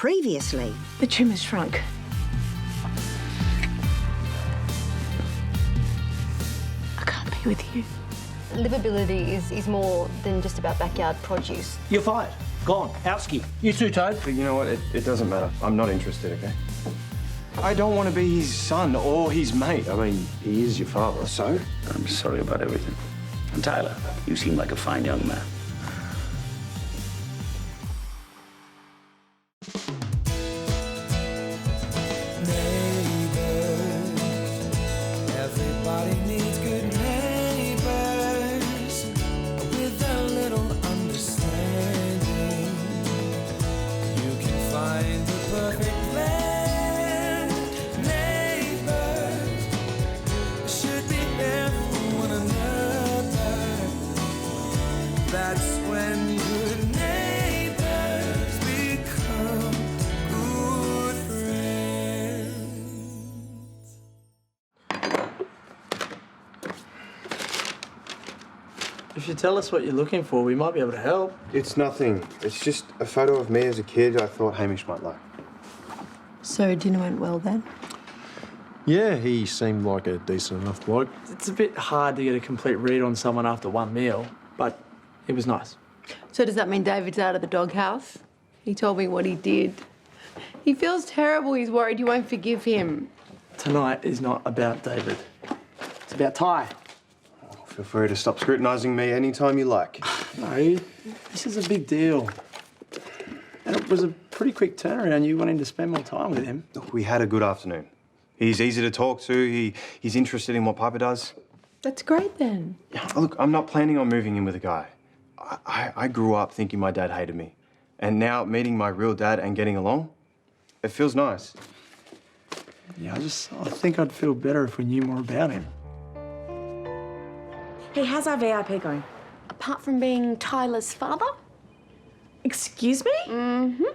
Previously... The tumour's shrunk. I can't be with you. Livability is more than just about backyard produce. You're fired. Gone. Outski. You too, Toad. But you know what? It doesn't matter. I'm not interested, okay? I don't want to be his son or his mate. I mean, he is your father, so? I'm sorry about everything. And Tyler, you seem like a fine young man. Everybody needs good neighbors with a little understanding. You can find the perfect blend. Neighbors should be there for one another. That's when good neighbors become good friends. If you tell us what you're looking for, we might be able to help. It's nothing. It's just a photo of me as a kid I thought Hamish might like. So dinner went well then? Yeah, he seemed like a decent enough bloke. It's a bit hard to get a complete read on someone after one meal, but it was nice. So does that mean David's out of the doghouse? He told me what he did. He feels terrible. He's worried you won't forgive him. Tonight is not about David. It's about Ty. Feel free to stop scrutinising me anytime you like. No, this is a big deal. And it was a pretty quick turnaround, you wanting to spend more time with him. Look, we had a good afternoon. He's easy to talk to. He's interested in what Piper does. That's great then. Look, I'm not planning on moving in with a guy. I grew up thinking my dad hated me. And now meeting my real dad and getting along, it feels nice. Yeah, I think I'd feel better if we knew more about him. Hey, how's our VIP going? Apart from being Tyler's father? Excuse me? Mm-hmm.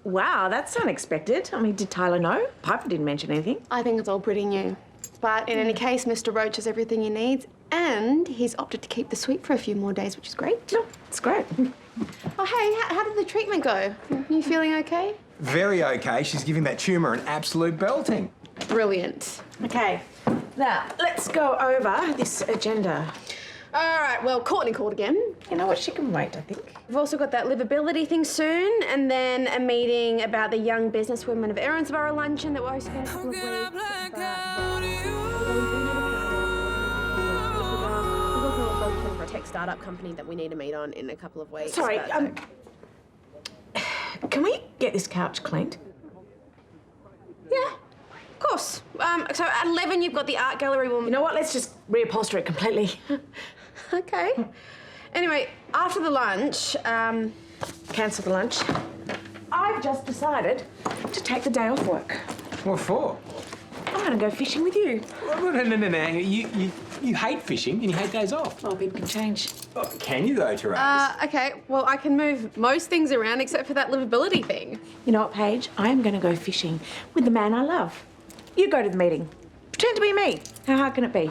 Wow, that's unexpected. I mean, did Tyler know? Piper didn't mention anything. I think it's all pretty new. But in any case, Mr. Roach has everything he needs, and he's opted to keep the suite for a few more days, which is great. No, it's great. Oh, hey, how did the treatment go? You feeling okay? Very okay. She's giving that tumour an absolute belting. Brilliant. Okay, now, let's go over this agenda. All right, well, Courtney called again. You know what, she can wait, I think. We've also got that livability thing soon, and then a meeting about the young businesswomen of Erinsborough luncheon that we're hosting in a couple of weeks. There's also a tech startup company that we need to meet on in a couple of weeks. Sorry, but, can we get this couch cleaned? Yeah, of course. So at 11, you've got the art gallery. You know what, let's just reupholster it completely. Okay. Anyway, after the lunch, Cancel the lunch. I've just decided to take the day off work. What for? I'm going to go fishing with you. No. You hate fishing and you hate days off. Oh, people can change. Oh, can you though, Terese? okay, well, I can move most things around except for that livability thing. You know what, Paige? I am going to go fishing with the man I love. You go to the meeting. Pretend to be me. How hard can it be?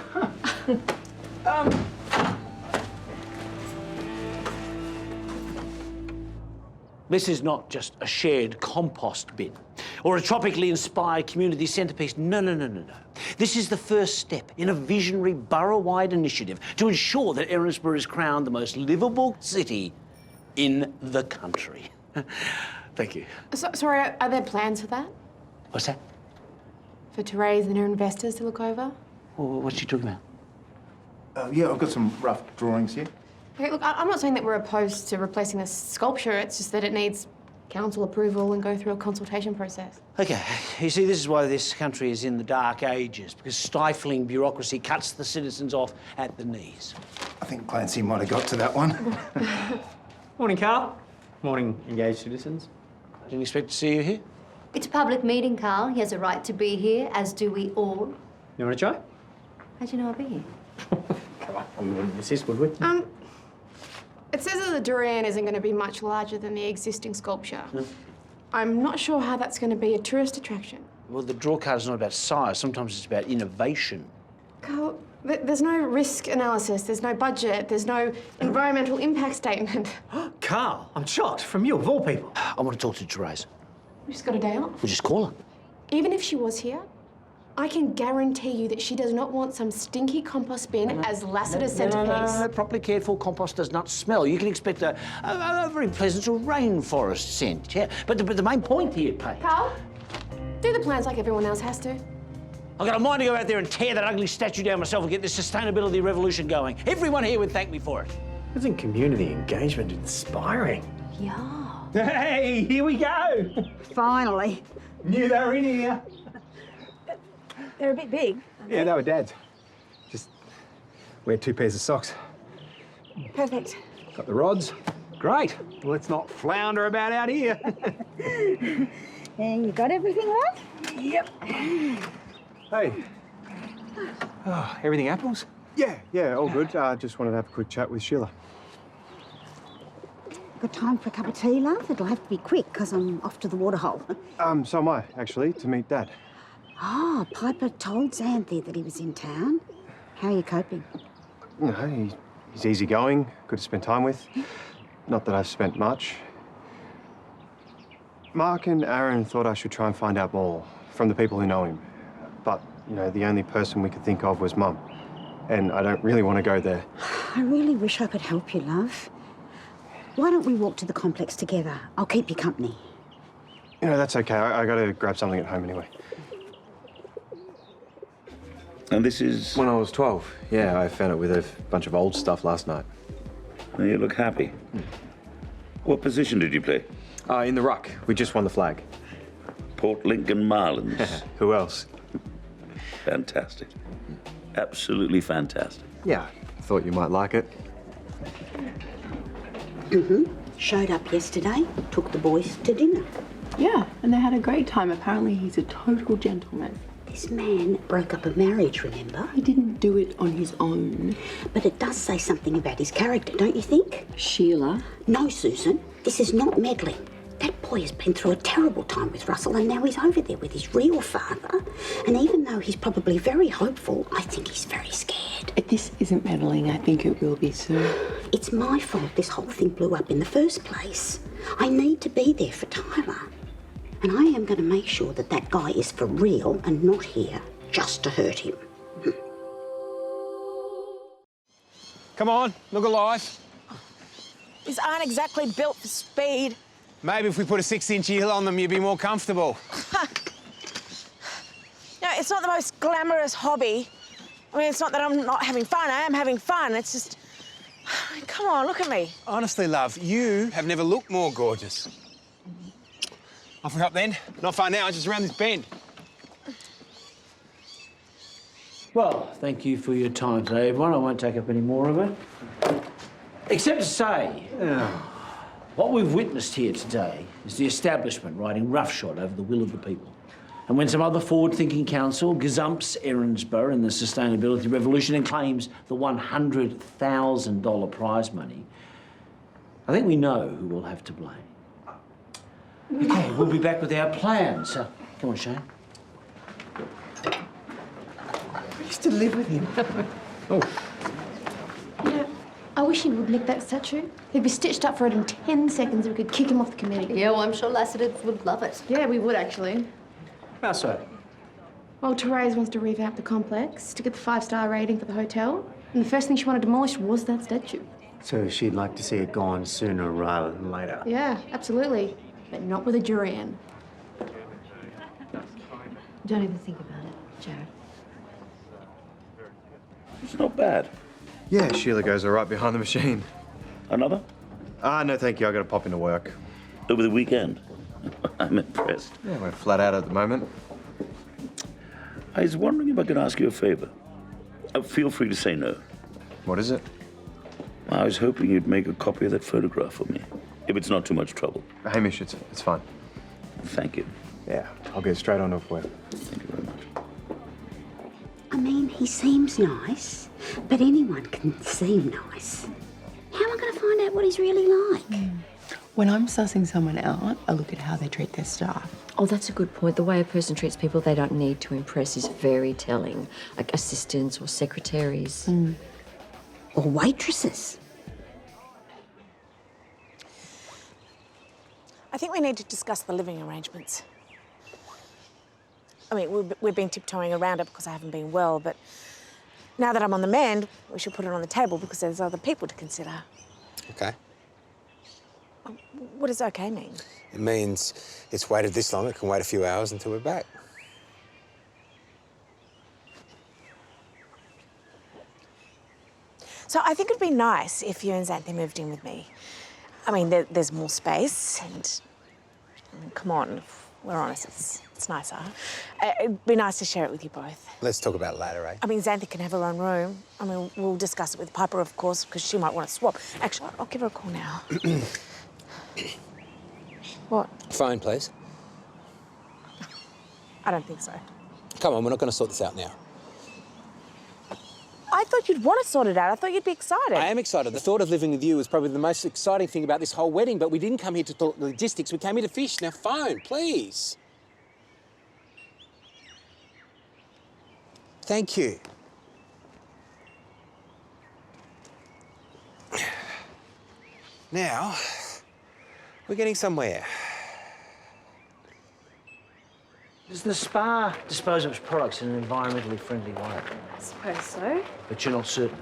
This is not just a shared compost bin or a tropically inspired community centrepiece. No. This is the first step in a visionary borough-wide initiative to ensure that Erinsborough is crowned the most livable city in the country. Thank you. Sorry, are there plans for that? What's that? For Terese and her investors to look over? What's she talking about? Yeah, I've got some rough drawings here. Okay, look, I'm not saying that we're opposed to replacing the sculpture. It's just that it needs council approval and go through a consultation process. OK, you see, this is why this country is in the dark ages, because stifling bureaucracy cuts the citizens off at the knees. I think Clancy might have got to that one. Morning, Karl. Morning, engaged citizens. I didn't expect to see you here. It's a public meeting, Karl. He has a right to be here, as do we all. You want to try? How'd you know I'll be here? Come on, we wouldn't insist, would we? It says that the durian isn't going to be much larger than the existing sculpture. I'm not sure how that's going to be a tourist attraction. Well, the draw card is not about size. Sometimes it's about innovation. Karl, there's no risk analysis, there's no budget, there's no environmental impact statement. Karl, I'm shocked. From you, of all people. I want to talk to Terese. We just got a day off. We'll just call her. Even if she was here, I can guarantee you that she does not want some stinky compost bin as Lassiter's centrepiece. No. Properly cared for compost does not smell. You can expect a very pleasant rainforest scent, yeah? But the main point here, Paige... Karl, do the plans like everyone else has to. I've got a mind to go out there and tear that ugly statue down myself and get this sustainability revolution going. Everyone here would thank me for it. Isn't community engagement inspiring? Yeah. Hey, here we go. Finally. Knew they were in here. They're a bit big. Yeah, they were Dad's. Just wear 2 pairs of socks. Perfect. Got the rods. Great. Well, let's not flounder about out here. And you got everything right? Yep. Hey. Oh, everything apples? Yeah, all good. Just wanted to have a quick chat with Sheila. Got time for a cup of tea, love? It'll have to be quick, because I'm off to the waterhole. So am I, actually, to meet Dad. Oh, Piper told Xanthi that he was in town. How are you coping? No, he's easygoing, good to spend time with. Not that I've spent much. Mark and Aaron thought I should try and find out more from the people who know him. But, you know, the only person we could think of was Mum. And I don't really want to go there. I really wish I could help you, love. Why don't we walk to the complex together? I'll keep you company. You know, that's okay. I got to grab something at home anyway. And this is... When I was 12. Yeah, I found it with a bunch of old stuff last night. Well, you look happy. What position did you play? In the ruck. We just won the flag. Port Lincoln Marlins. Who else? Fantastic. Absolutely fantastic. Yeah, I thought you might like it. Showed up yesterday, took the boys to dinner. Yeah, and they had a great time. Apparently he's a total gentleman. This man broke up a marriage, remember? He didn't do it on his own. But it does say something about his character, don't you think? Sheila? No, Susan. This is not meddling. That boy has been through a terrible time with Russell, and now he's over there with his real father. And even though he's probably very hopeful, I think he's very scared. If this isn't meddling, I think it will be soon. It's my fault this whole thing blew up in the first place. I need to be there for Tyler. And I am going to make sure that that guy is for real and not here just to hurt him. Come on, look alive. These aren't exactly built for speed. Maybe if we put a 6-inch heel on them, you'd be more comfortable. No, it's not the most glamorous hobby. I mean, it's not that I'm not having fun. I am having fun. It's just... Come on, look at me. Honestly, love, you have never looked more gorgeous. Off we hop then. Not far now, just around this bend. Well, thank you for your time today, everyone. I won't take up any more of it. Except to say, what we've witnessed here today is the establishment riding roughshod over the will of the people. And when some other forward-thinking council gazumps Erinsborough in the sustainability revolution and claims the $100,000 prize money, I think we know who we'll have to blame. Okay, we'll be back with our plans. Come on, Shane. I used to live with him. Yeah, I wish he would nick that statue. He'd be stitched up for it in 10 seconds and we could kick him off the committee. Yeah, well, I'm sure Lassiter would love it. Yeah, we would actually. How so? Well, Terese wants to revamp the complex to get the 5-star rating for the hotel. And the first thing she wanted demolished was that statue. So she'd like to see it gone sooner rather than later. Yeah, absolutely. But not with a durian. Don't even think about it, Jared. It's not bad. Yeah, Sheila goes right behind the machine. Another? No, thank you. I got to pop into work. Over the weekend? I'm impressed. Yeah, we're flat out at the moment. I was wondering if I could ask you a favor. Feel free to say no. What is it? I was hoping you'd make a copy of that photograph for me, if it's not too much trouble. Hamish, it's fine. Thank you. Yeah, I'll get straight on with work. Thank you very much. I mean, he seems nice, but anyone can seem nice. How am I going to find out what he's really like? When I'm sussing someone out, I look at how they treat their staff. Oh, that's a good point. The way a person treats people they don't need to impress is very telling. Like assistants or secretaries. Or waitresses. I think we need to discuss the living arrangements. I mean, we've been tiptoeing around it because I haven't been well, but now that I'm on the mend, we should put it on the table because there's other people to consider. Okay. What does okay mean? It means it's waited this long, it can wait a few hours until we're back. So I think it'd be nice if you and Xanthi moved in with me. I mean, there's more space and, I mean, come on, if we're honest, it's nicer. It'd be nice to share it with you both. Let's talk about it later, eh? I mean, Xanthi can have her own room. I mean, we'll discuss it with Piper, of course, because she might want to swap. Actually, I'll give her a call now. What? Phone, please. I don't think so. Come on, we're not going to sort this out now. I thought you'd want to sort it out. I thought you'd be excited. I am excited. The thought of living with you is probably the most exciting thing about this whole wedding, but we didn't come here to talk logistics. We came here to fish. Now, phone, please. Thank you. Now, we're getting somewhere. Does the spa dispose of its products in an environmentally friendly way? I suppose so. But you're not certain?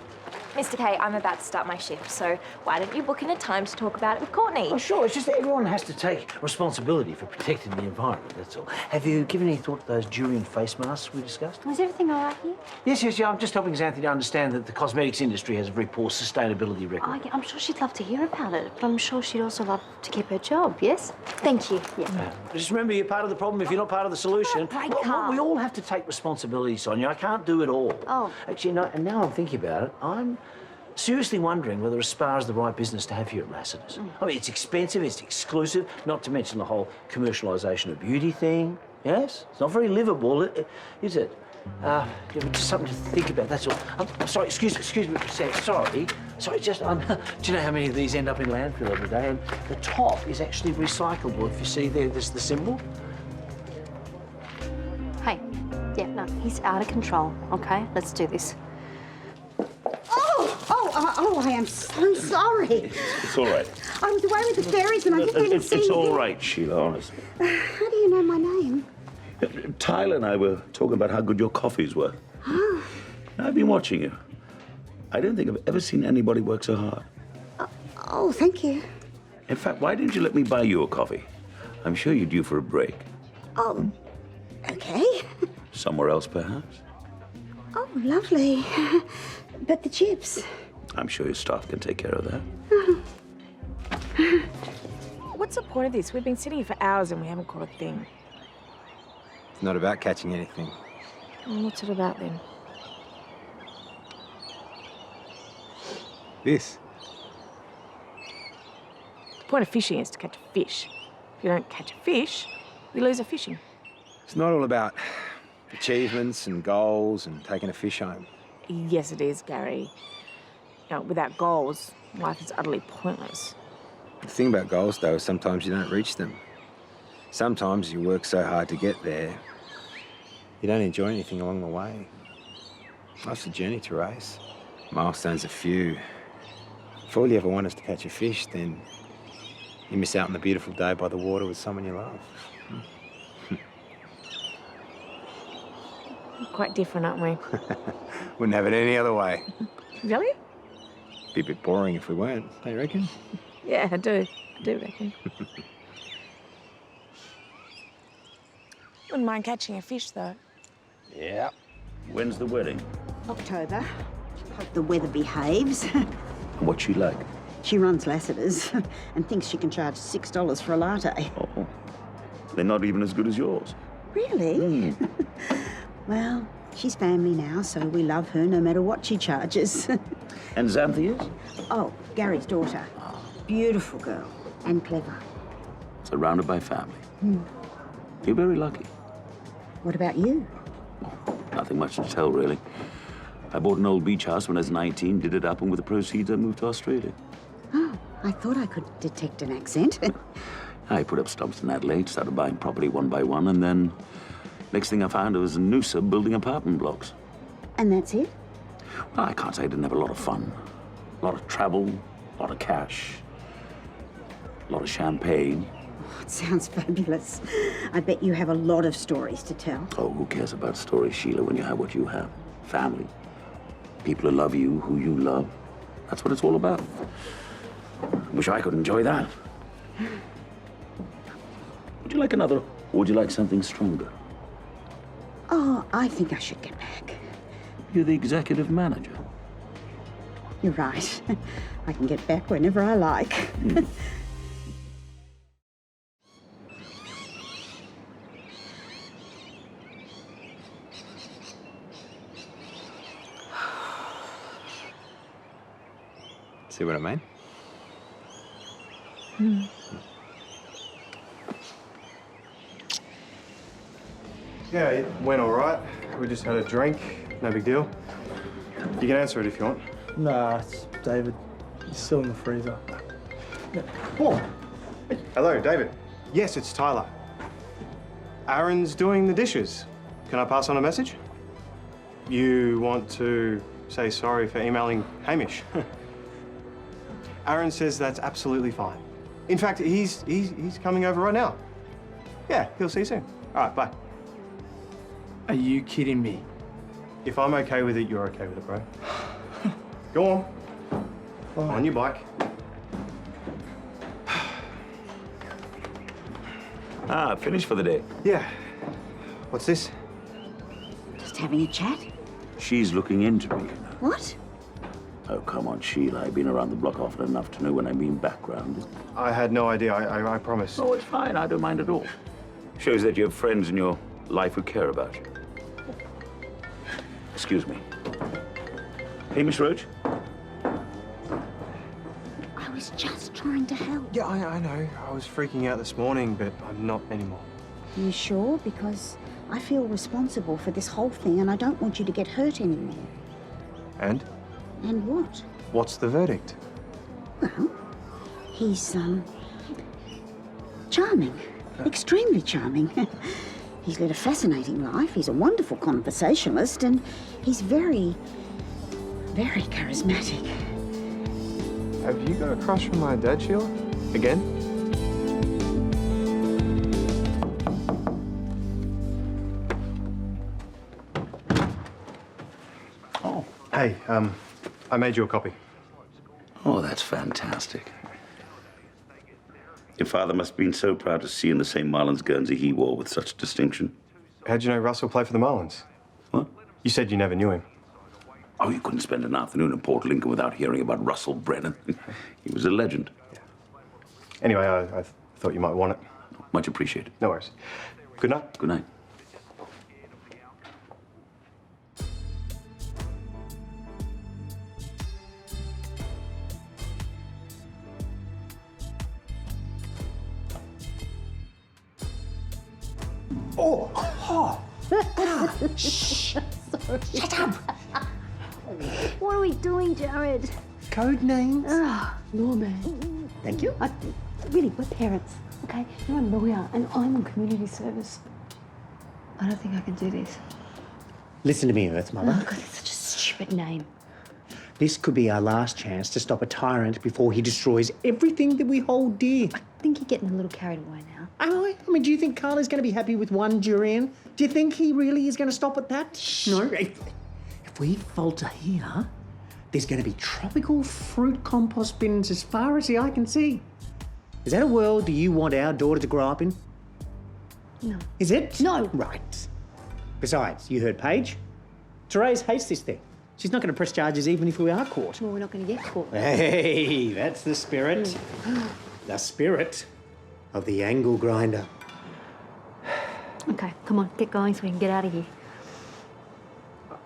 Mr. K, I'm about to start my shift, so why don't you book in a time to talk about it with Courtney? Oh, sure. It's just that everyone has to take responsibility for protecting the environment, that's all. Have you given any thought to those durian face masks we discussed? Was everything all right here? Yes, yeah. I'm just helping Xanthi to understand that the cosmetics industry has a very poor sustainability record. Oh, yeah, I'm sure she'd love to hear about it, but I'm sure she'd also love to keep her job, yes? Thank you. Yeah. Just remember, you're part of the problem if you're not part of the solution. Right, Well, Karl. we all have to take responsibility, Sonya. I can't do it all. Oh. Actually, no, and now I'm thinking about it, I'm seriously wondering whether a spa is the right business to have here at Lassiter's. I mean, it's expensive, it's exclusive, not to mention the whole commercialisation of beauty thing. Yes? It's not very livable, is it? Yeah, just something to think about, that's all. I'm sorry, excuse me for a sec. Sorry, just, do you know how many of these end up in landfill every day? And the top is actually recyclable. If you see there's the symbol. Hey, yeah, no, he's out of control, okay? Let's do this. I am so sorry. It's all right. I was away with the fairies and I didn't even see It's you. all right, Sheila, honestly. How do you know my name? Tyler and I were talking about how good your coffees were. Oh, I've been watching you. I don't think I've ever seen anybody work so hard. oh, thank you. In fact, why didn't you let me buy you a coffee? I'm sure you're due for a break. Oh, okay. Somewhere else, perhaps? Oh, lovely. But the chips. I'm sure your staff can take care of that. What's the point of this? We've been sitting here for hours and we haven't caught a thing. It's not about catching anything. What's it about then? This. The point of fishing is to catch a fish. If you don't catch a fish, we lose our fishing. It's not all about achievements and goals and taking a fish home. Yes, it is, Gary. You know, without goals, life is utterly pointless. The thing about goals, though, is sometimes you don't reach them. Sometimes you work so hard to get there, you don't enjoy anything along the way. Life's a journey, Terese. Milestones are few. If all you ever want is to catch a fish, then you miss out on the beautiful day by the water with someone you love. Quite different, aren't we? Wouldn't have it any other way. Really? Be a bit boring if we weren't, don't you reckon? Yeah, I do. I do reckon. Wouldn't mind catching a fish, though. Yeah. When's the wedding? October. Hope the weather behaves. What's she like? She runs Lassiter's and thinks she can charge $6 for a latte. Oh, they're not even as good as yours. Really? Well, she's family now, so we love her no matter what she charges. And Xanthi is? Oh, Gary's daughter. Beautiful girl and clever. Surrounded by family. You're very lucky. What about you? Nothing much to tell, really. I bought an old beach house when I was 19, did it up, and with the proceeds I moved to Australia. Oh, I thought I could detect an accent. I put up stumps in Adelaide, started buying property one by one, and then next thing I found, I was in Noosa building apartment blocks. And that's it? Well, I can't say I didn't have a lot of fun. A lot of travel, a lot of cash, a lot of champagne. It sounds fabulous. I bet you have a lot of stories to tell. Oh, who cares about stories, Sheila, when you have what you have? Family. People who love you, who you love. That's what it's all about. Wish I could enjoy that. Would you like another, or would you like something stronger? Oh, I think I should get back. You're the executive manager. You're right. I can get back whenever I like. See what I mean? Yeah, it went all right. We just had a drink. No big deal. You can answer it if you want. Nah, it's David. He's still in the freezer. Oh, hello, David. Yes, it's Tyler. Aaron's doing the dishes. Can I pass on a message? You want to say sorry for emailing Hamish? Aaron says that's absolutely fine. In fact, he's coming over right now. Yeah, he'll see you soon. All right, bye. Are you kidding me? If I'm okay with it, you're okay with it, bro. Go on. On your bike. Ah, finished for the day. Yeah. What's this? Just having a chat? She's looking into me, you know. What? Oh, come on, Sheila. I've been around the block often enough to know when I mean background. I had no idea, I promise. Oh, it's fine. I don't mind at all. Shows that you have friends in your life who care about you. Excuse me. Hamish Roach? I was just trying to help. Yeah, I know. I was freaking out this morning, but I'm not anymore. Are you sure? Because I feel responsible for this whole thing and I don't want you to get hurt anymore. And? And what? What's the verdict? Well, he's, charming. Extremely charming. He's led a fascinating life. He's a wonderful conversationalist and he's very, very charismatic. Have you got a crush on my dad, Sheila? Again? Oh. Hey, I made you a copy. Oh, that's fantastic. Your father must have been so proud to see in the same Marlins Guernsey he wore with such distinction. How'd you know Russell played for the Marlins? What? You said you never knew him. Oh, you couldn't spend an afternoon in Port Lincoln without hearing about Russell Brennan. He was a legend. Yeah. Anyway, I thought you might want it. Much appreciated. No worries. Good night. Good night. Oh! Oh! Shh! Shut up! What are we doing, Jared? Code names? Lawman. Thank you. Really, we're parents, okay? You're a lawyer and I'm on community service. I don't think I can do this. Listen to me, Earth Mother. Oh, God, it's such a stupid name. This could be our last chance to stop a tyrant before he destroys everything that we hold dear. I think you're getting a little carried away now. Am I? I mean, do you think Karl is going to be happy with one durian? Do you think he really is going to stop at that? Shh. No. If we falter here, there's going to be tropical fruit compost bins as far as the eye can see. Is that a world do you want our daughter to grow up in? No. Is it? No. Right. Besides, you heard Paige. Terese hates this thing. She's not going to press charges even if we are caught. Well, we're not going to get caught. Hey, that's the spirit. The spirit of the angle grinder. Okay, come on, get going so we can get out of here.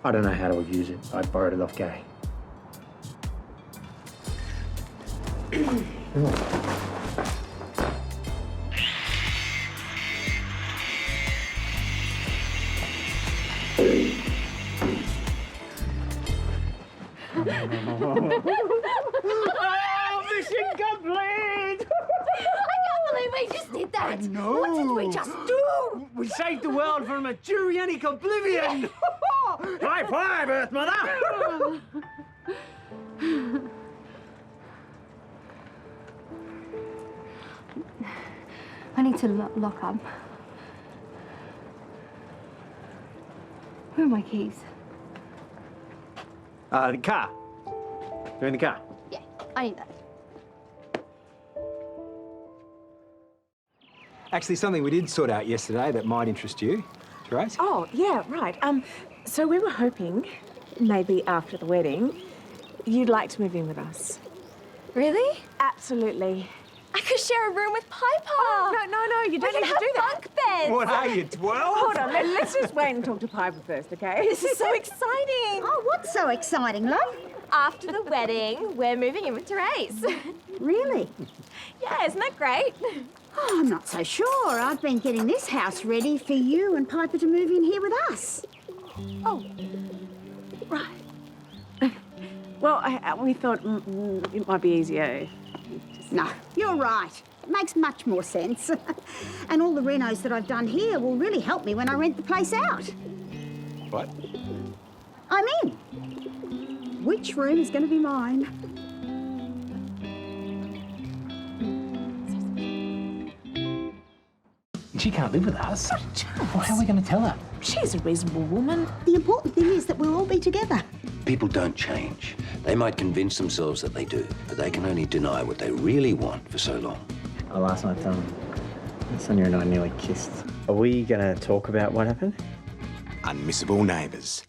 I don't know how to use it. I borrowed it off Gary. Oh, mission complete! I can't believe we just did that! I know! What did we just do? We saved the world from a Turianic oblivion! High five, Earth Mother! I need to lock up. Where are my keys? The car. They're in the car. Yeah, I need that. Actually, something we did sort out yesterday that might interest you, Terese. Oh, yeah, right. So we were hoping, maybe after the wedding, you'd like to move in with us. Really? Absolutely. I could share a room with Piper. Oh, no, you don't We need can to do have that. bunk beds. What are you, 12? Hold on, let's just wait and talk to Piper first, okay? This is so exciting. Oh, what's so exciting, love? After the wedding, we're moving in with Terese. Really? Yeah, isn't that great? Oh, I'm not so sure. I've been getting this house ready for you and Piper to move in here with us. Oh, right. Well, we thought it might be easier. No, you're right. It makes much more sense. And all the renos that I've done here will really help me when I rent the place out. What? I'm in. Which room is going to be mine? She can't live with us. Well, how are we going to tell her? She's a reasonable woman. The important thing is that we'll all be together. People don't change. They might convince themselves that they do, but they can only deny what they really want for so long. Oh, last night, Sonya and I nearly kissed. Are we going to talk about what happened? Unmissable Neighbours.